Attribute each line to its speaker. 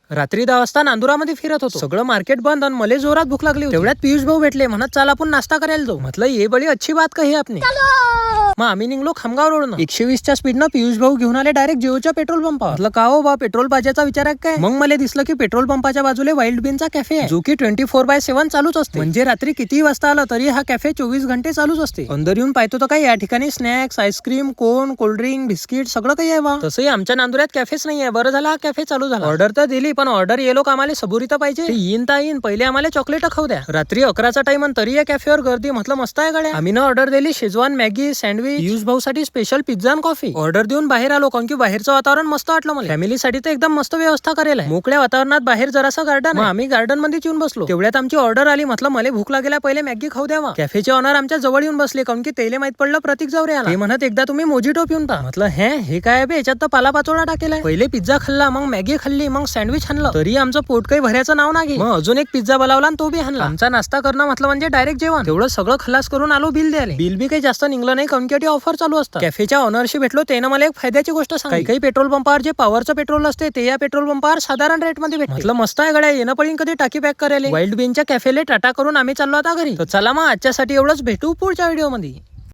Speaker 1: रात्री 10 वाजता नांदुरामध्ये फिरत होतो. सगळं मार्केट बंद आणि मला जोरात भूक लागली होती. तेवढ्यात पियुष भाऊ भेटले. म्हणत चाल आपण नाश्ता करायला जाऊ. म्हटलं ये बडी अच्छी बात कही आपने. मग आम्ही निघलो खामगाव रोडनं. 120च्या स्पीडनं पियुष भाऊ घेऊन आले डायरेक्ट जिओच्या पेट्रोल पंपावर. म्हटलं का हो बा पेट्रोल पाजायचा विचार आहे काय. मग मला दिसलं की पेट्रोल पंपाच्या बाजूला वाईल्ड बीनचा कॅफे आहे, जो की 24/7 चालूच असते. म्हणजे रात्री किती वाजता आलं तरी हा कॅफे 24 घंटे चालूच असते. अंदर येऊन पाहतो तर काय या ठिकाणी स्नॅक्स, आईस्क्रीम, कोन, कोल्ड्रिंक, बिस्किट सगळं काही आहे. तसंही आमच्या नांदुऱ्यात कॅफेच नाही आहे. बरं झालं हा कॅफे चालू झाला. ऑर्डर तर दिली पण ऑर्डर ये लोक आम्हाला सबुरी तर पाहिजे. येईन ता येईन, पहिले आम्हाला चॉकलेट खाऊ द्या. रात्री 11चा टाइम आणि तरी या कॅफेवर गर्दी. म्हटलं मस्त आहे गड्या. आम्ही ऑर्डर दिली शेजवान मॅगी, सँडविच, पियुष भाऊ साठी स्पेशल पिझ्झा आणि कॉफी. ऑर्डर देऊन बाहेर आलो कारण की बाहेरचं वातावरण मस्त वाटलं मला. फॅमिलीसाठी तर एकदम मस्त व्यवस्था करेल आहे. मोकळ्या वातावरणात बाहेर जरासा गार्डन. मग आम्ही गार्डन मध्ये येऊन बसलो. तेवढ्यात आमची ऑर्डर आली. म्हटलं मला भूक लागेला, पहिले मॅगी खाऊ द्यावा. कॅफेचे ऑनर आमच्या जवळ येऊन बसले कारण की तेले माहित पडलं प्रतीक जावरे आला. ते म्हणत एकदा तुम्ही मोजिटो पिऊन पहा. म्हटलं हे काय बे, याच्यात तर पालापाचोळा टाकेलाय. पहिले पिझ्झा खाल्ला, मग मॅगी खाल्ली, मग सँडविच आणलं, तरी आमचं पोट काही भरायचं नाव नाही. मग अजून एक पिझ्झा बोलावला आणि तो बी आणला. आमचा नाश्ता करणं म्हटलं म्हणजे डायरेक्ट जेवण. तेवढं सगळं खलास करून आलो बिल द्यायला. बिल बी काही जास्त निघलं नाही कारण की ऑफर चालू असतात. कॅफेच्या ऑनरशी भेटलो. त्यानं मला एक फायद्याची गोष्ट सांगितली. काही पेट्रोल पंपावर जे पॉवरचं पेट्रोल असते ते या पेट्रोल पंपावर साधारण रेट मध्ये भेटते. म्हटलं मस्त आहे गड्या, येणं पडीन कधी टाकी पॅक करायला. वाईल्ड बीनच्या कॅफेले टाटा करून आम्ही चाललो आता घरी. तर चला मग आजच्यासाठी एवढंच, भेटू पुढच्या व्हिडिओ मध्ये.